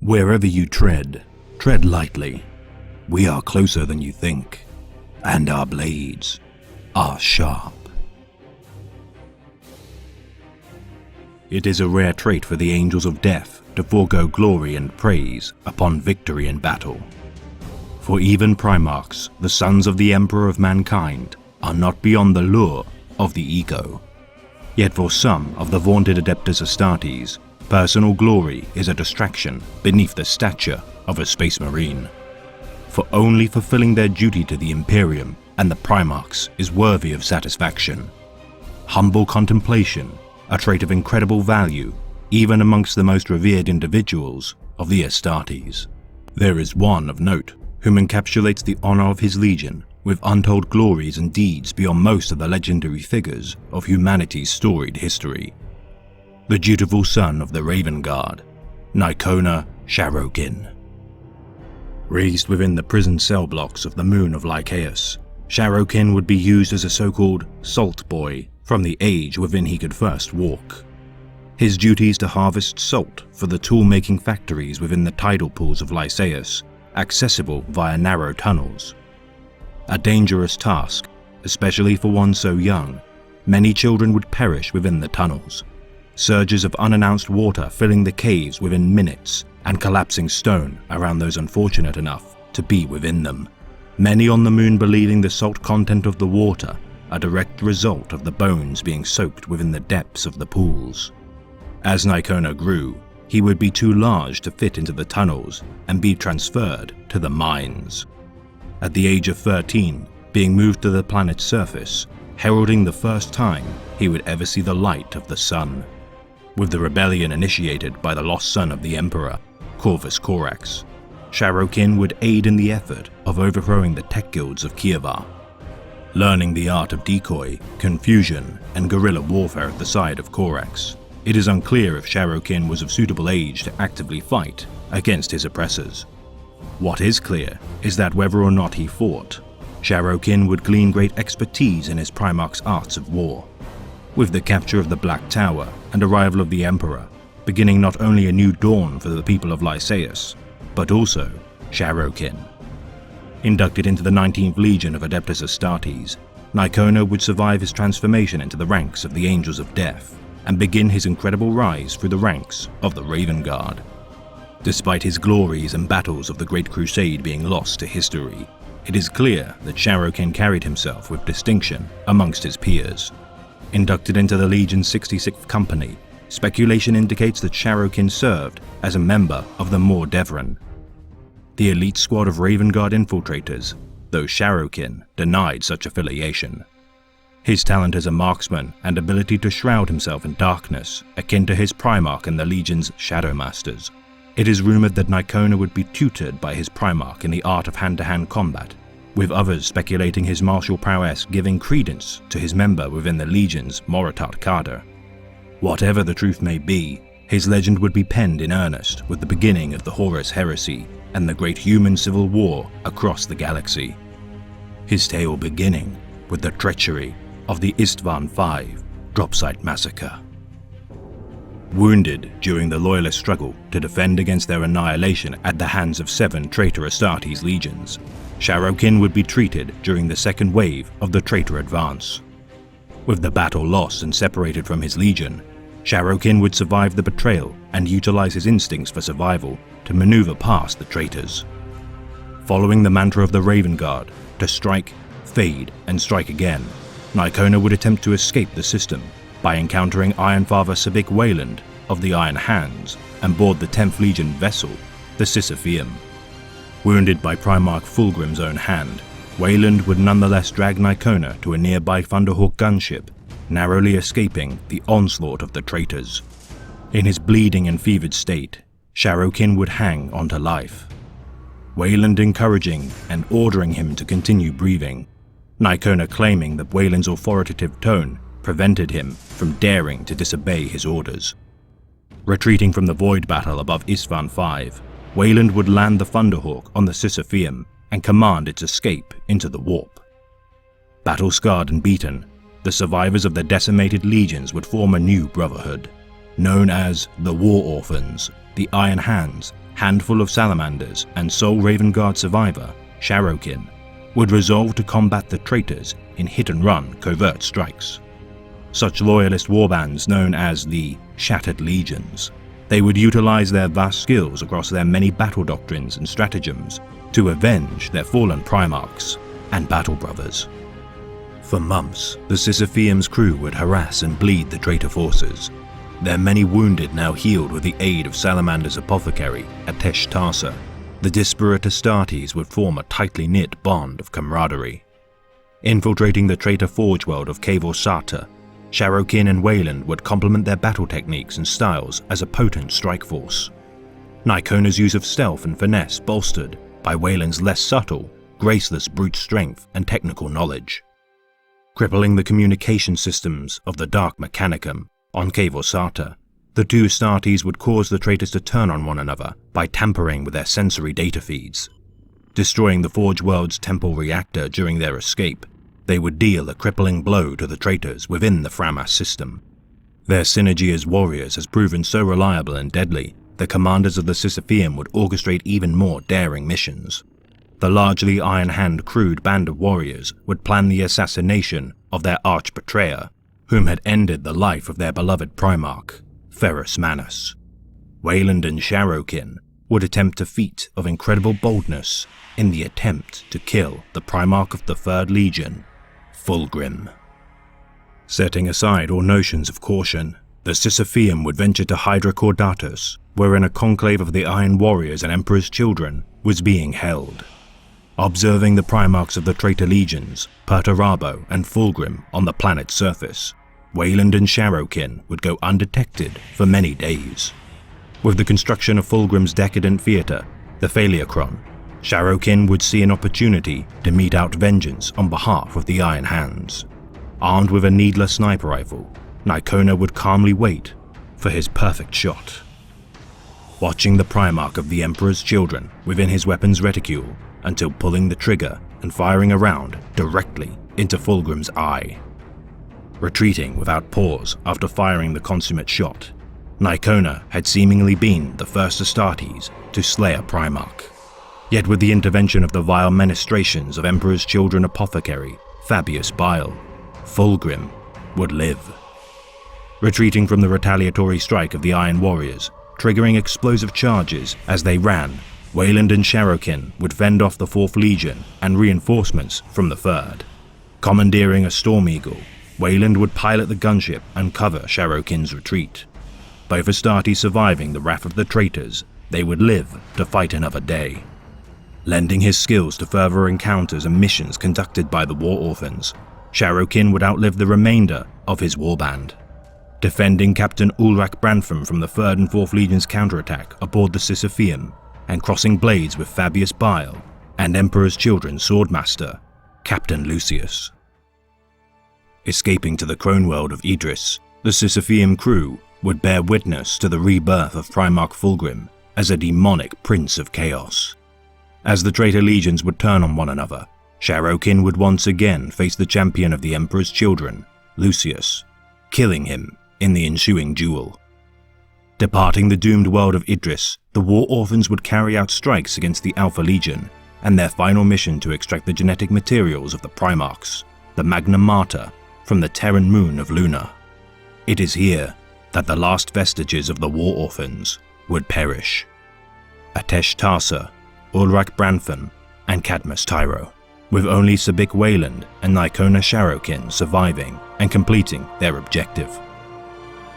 Wherever you tread, tread lightly. We are closer than you think, and our blades are sharp. It is a rare trait for the angels of death to forego glory and praise upon victory in battle. For even Primarchs, the sons of the Emperor of mankind, are not beyond the lure of the ego. Yet for some of the vaunted Adeptus Astartes, personal glory is a distraction beneath the stature of a space marine. For only fulfilling their duty to the Imperium and the Primarchs is worthy of satisfaction. Humble contemplation, a trait of incredible value, even amongst the most revered individuals of the Astartes. There is one of note whom encapsulates the honor of his legion with untold glories and deeds beyond most of the legendary figures of humanity's storied history. The dutiful son of the Raven Guard, Nikona Sharrokin. Raised within the prison cell blocks of the moon of Lycaeus, Sharrokin would be used as a so-called salt boy from the age within he could first walk. His duties to harvest salt for the tool-making factories within the tidal pools of Lycaeus, accessible via narrow tunnels. A dangerous task, especially for one so young. Many children would perish within the tunnels. Surges of unannounced water filling the caves within minutes and collapsing stone around those unfortunate enough to be within them. Many on the moon believing the salt content of the water a direct result of the bones being soaked within the depths of the pools. As Nikona grew, he would be too large to fit into the tunnels and be transferred to the mines. At the age of 13, being moved to the planet's surface, heralding the first time he would ever see the light of the sun. With the rebellion initiated by the lost son of the Emperor, Corvus Corax, Sharrokin would aid in the effort of overthrowing the tech guilds of Kievar. Learning the art of decoy, confusion, and guerrilla warfare at the side of Corax, it is unclear if Sharrokin was of suitable age to actively fight against his oppressors. What is clear is that whether or not he fought, Sharrokin would glean great expertise in his Primarch's arts of war. With the capture of the Black Tower and arrival of the Emperor, beginning not only a new dawn for the people of Lycaeus, but also Sharrokin. Inducted into the 19th Legion of Adeptus Astartes, Nikona would survive his transformation into the ranks of the Angels of Death and begin his incredible rise through the ranks of the Raven Guard. Despite his glories and battles of the Great Crusade being lost to history, it is clear that Sharrokin carried himself with distinction amongst his peers. Inducted into the Legion's 66th Company, speculation indicates that Sharrokin served as a member of the Mordevran, the elite squad of Raven Guard infiltrators, though Sharrokin denied such affiliation. His talent as a marksman and ability to shroud himself in darkness, akin to his Primarch and the Legion's Shadow Masters. It is rumored that Nikona would be tutored by his Primarch in the art of hand-to-hand combat, with others speculating his martial prowess giving credence to his member within the Legion's Moritat Cadre. Whatever the truth may be, his legend would be penned in earnest with the beginning of the Horus Heresy and the great human civil war across the galaxy. His tale beginning with the treachery of the Istvan V Dropsite Massacre. Wounded during the Loyalist struggle to defend against their annihilation at the hands of 7 traitor Astartes legions, Sharrokin would be treated during the second wave of the traitor advance. With the battle lost and separated from his legion, Sharrokin would survive the betrayal and utilize his instincts for survival to maneuver past the traitors. Following the mantra of the Raven Guard to strike, fade, and strike again, Nikona would attempt to escape the system by encountering Ironfather Sabik Wayland of the Iron Hands and board the 10th Legion vessel, the Sisypheum. Wounded by Primarch Fulgrim's own hand, Wayland would nonetheless drag Nikona to a nearby Thunderhawk gunship, narrowly escaping the onslaught of the traitors. In his bleeding and fevered state, Sharrokin would hang onto life, Wayland encouraging and ordering him to continue breathing, Nikona claiming that Wayland's authoritative tone prevented him from daring to disobey his orders. Retreating from the void battle above Istvan V, Wayland would land the Thunderhawk on the Sisypheum and command its escape into the warp. Battle-scarred and beaten, the survivors of the decimated legions would form a new brotherhood, known as the War Orphans, the Iron Hands, handful of salamanders and sole Raven Guard survivor, Sharrokin, would resolve to combat the traitors in hit-and-run covert strikes. Such loyalist warbands known as the Shattered Legions, they would utilize their vast skills across their many battle doctrines and stratagems to avenge their fallen Primarchs and Battle Brothers. For months, the Sisypheum's crew would harass and bleed the traitor forces. Their many wounded now healed with the aid of Salamander's apothecary, Atesh Tarsa. The disparate Astartes would form a tightly knit bond of camaraderie. Infiltrating the traitor forge world of Kavor Sata, Sharrokin and Wayland would complement their battle techniques and styles as a potent strike force. Nykona's use of stealth and finesse bolstered by Wayland's less subtle, graceless brute strength and technical knowledge. Crippling the communication systems of the Dark Mechanicum on Kavor Sata, the two Astartes would cause the traitors to turn on one another by tampering with their sensory data feeds. Destroying the Forge World's temple reactor during their escape, they would deal a crippling blow to the traitors within the Framas system. Their synergy as warriors has proven so reliable and deadly, the commanders of the Sisypheum would orchestrate even more daring missions. The largely iron-hand-crewed band of warriors would plan the assassination of their arch-betrayer, whom had ended the life of their beloved Primarch, Ferrus Manus. Wayland and Sharrokin would attempt a feat of incredible boldness in the attempt to kill the Primarch of the 3rd Legion, Fulgrim. Setting aside all notions of caution, the Sisypheum would venture to Hydra Caudatus, wherein a conclave of the Iron Warriors and Emperor's children was being held. Observing the Primarchs of the traitor legions, Perturabo and Fulgrim on the planet's surface, Wayland and Sharrokin would go undetected for many days. With the construction of Fulgrim's decadent theatre, the Phaleocron, Sharrokin would see an opportunity to mete out vengeance on behalf of the Iron Hands. Armed with a needless sniper rifle, Nykona would calmly wait for his perfect shot. Watching the Primarch of the Emperor's children within his weapon's reticule until pulling the trigger and firing a round directly into Fulgrim's eye. Retreating without pause after firing the consummate shot, Nykona had seemingly been the first Astartes to slay a Primarch. Yet with the intervention of the vile ministrations of Emperor's children apothecary, Fabius Bile, Fulgrim would live. Retreating from the retaliatory strike of the Iron Warriors, triggering explosive charges as they ran, Wayland and Sharrokin would fend off the 4th Legion and reinforcements from the 3rd. Commandeering a Storm Eagle, Wayland would pilot the gunship and cover Sharrokin's retreat. Both Astartes surviving the wrath of the traitors, they would live to fight another day. Lending his skills to further encounters and missions conducted by the War Orphans, Sharrokin would outlive the remainder of his warband. Defending Captain Ulrak Brantham from the 3rd and 4th Legion's counterattack aboard the Sisypheum, and crossing blades with Fabius Bile and Emperor's children's swordmaster, Captain Lucius. Escaping to the Crone world of Idris, the Sisypheum crew would bear witness to the rebirth of Primarch Fulgrim as a demonic prince of chaos. As the traitor legions would turn on one another, Sharrokin would once again face the champion of the Emperor's children, Lucius, killing him in the ensuing duel. Departing the doomed world of Idris, the War Orphans would carry out strikes against the Alpha Legion, and their final mission to extract the genetic materials of the Primarchs, the Magna Mater, from the Terran moon of Luna. It is here that the last vestiges of the War Orphans would perish. Atesh Tarsa, Ulrak Brantham, and Cadmus Tyro, with only Sabik Wayland and Nykona Sharrokin surviving and completing their objective.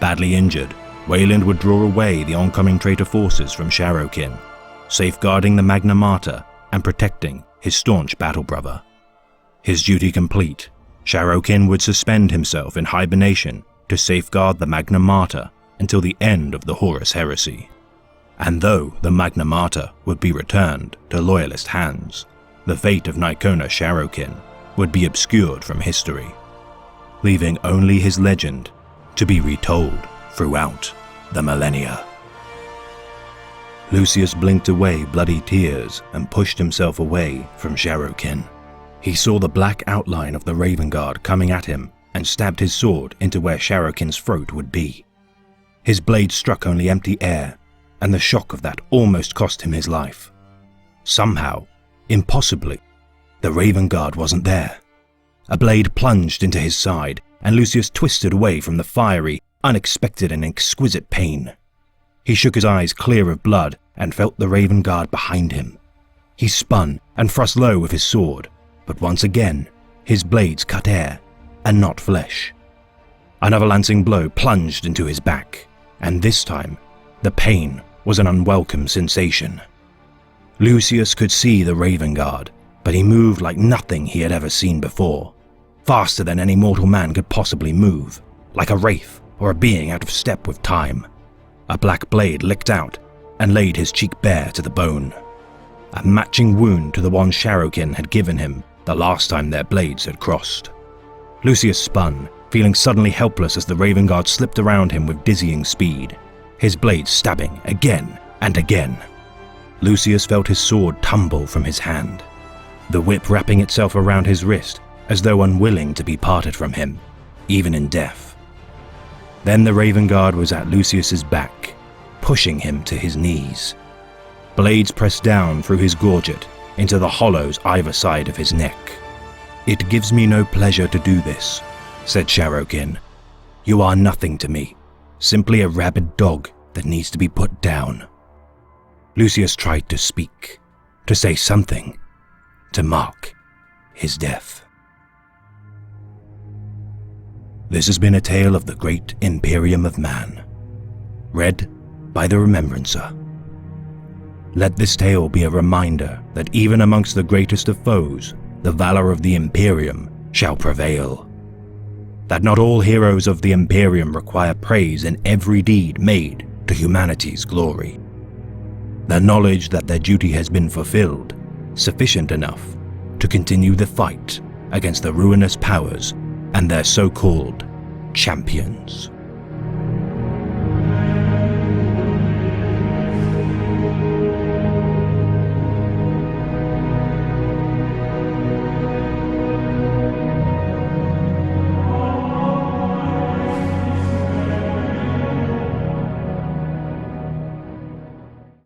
Badly injured, Wayland would draw away the oncoming traitor forces from Sharrokin, safeguarding the Magna Mater and protecting his staunch battle brother. His duty complete, Sharrokin would suspend himself in hibernation to safeguard the Magna Mater until the end of the Horus Heresy. And though the Magna Mater would be returned to Loyalist hands, the fate of Nykona Sharrokin would be obscured from history, leaving only his legend to be retold throughout the millennia. Lucius blinked away bloody tears and pushed himself away from Sharrokin. He saw the black outline of the Raven Guard coming at him and stabbed his sword into where Sharrokin's throat would be. His blade struck only empty air, and the shock of that almost cost him his life. Somehow, impossibly, the Raven Guard wasn't there. A blade plunged into his side, and Lucius twisted away from the fiery, unexpected and exquisite pain. He shook his eyes clear of blood and felt the Raven Guard behind him. He spun and thrust low with his sword, but once again, his blades cut air and not flesh. Another lancing blow plunged into his back, and this time, the pain was an unwelcome sensation. Lucius could see the Raven Guard, but he moved like nothing he had ever seen before, faster than any mortal man could possibly move, like a wraith or a being out of step with time. A black blade licked out and laid his cheek bare to the bone, a matching wound to the one Sharrokin had given him the last time their blades had crossed. Lucius spun, feeling suddenly helpless as the Raven Guard slipped around him with dizzying speed, his blade stabbing again and again. Lucius felt his sword tumble from his hand, the whip wrapping itself around his wrist as though unwilling to be parted from him, even in death. Then the Raven Guard was at Lucius's back, pushing him to his knees. Blades pressed down through his gorget into the hollows either side of his neck. "It gives me no pleasure to do this," said Sharrokin. "You are nothing to me, simply a rabid dog that needs to be put down." Lucius tried to speak, to say something, to mark his death. This has been a tale of the great Imperium of Man, read by the Remembrancer. Let this tale be a reminder that even amongst the greatest of foes, the valor of the Imperium shall prevail. That not all heroes of the Imperium require praise in every deed made to humanity's glory. The knowledge that their duty has been fulfilled, sufficient enough to continue the fight against the ruinous powers and their so-called champions.